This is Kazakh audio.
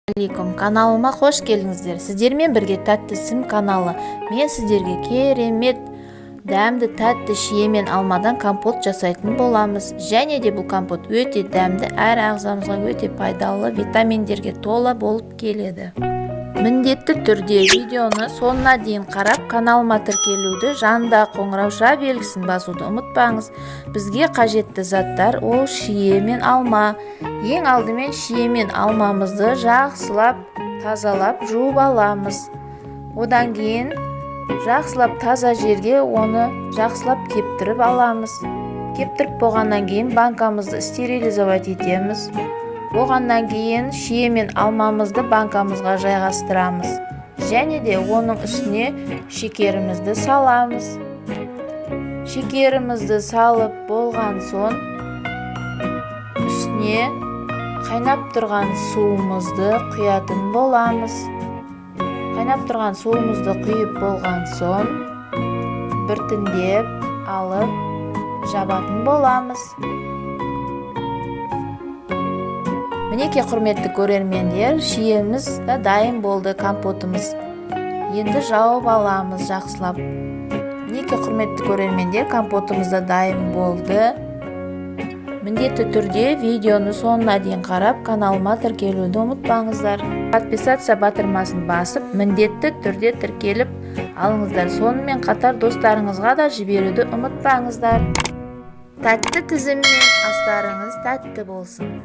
Алейкум, каналыма қош келдіңіздер. Сіздермен бірге тәтті сім каналы. Мен сіздерге керемет дәмді тәтті шие мен алмадан компот жасайтын боламыз. Және де бұл компот өте дәмді, әр ағзамызға өте пайдалы, витаминдерге тола болып келеді. Міндетті түрде видеоны соңына дейін қарап, каналыма тіркелуді, жанында қоңырауша белгісін басуды ұмытпаңыз. Бізге қажетті заттар ол шие мен алма. Ең алдымен шие мен алмамызды жақсылап, тазалап, жуып аламыз. Одан кейін жақсылап таза жерге оны жақсылап кептіріп аламыз. Кептіріп болғаннан кейін банкамызды стерилизовать етеміз. Болғаннан кейін шие мен алмамызды банкамызға жайғастырамыз. Және де оның үстіне шекерімізді саламыз. Шекерімізді салып болған соң үстіне қайнап тұрған суымызды құятын боламыз. Қайнап тұрған суымызды құйып болған соң біртіндеп алып жабатын боламыз. Мінеке құрметті көрермендер, шиеміз дайын болды, компотымыз. Енді жауып аламыз жақсылап. Мінеке құрметті көрермендер, компотымыз дайын болды. Міндетті түрде видеоны соңына дейін қарап, каналыма тіркелуді ұмытпаңыздар. Подписация батырмасын басып, міндетті түрде тіркеліп алыңыздар. Сонымен қатар достарыңызға да жіберуді ұмытпаңыздар. Тәтті тізіммен астарыңыз тәтті болсын.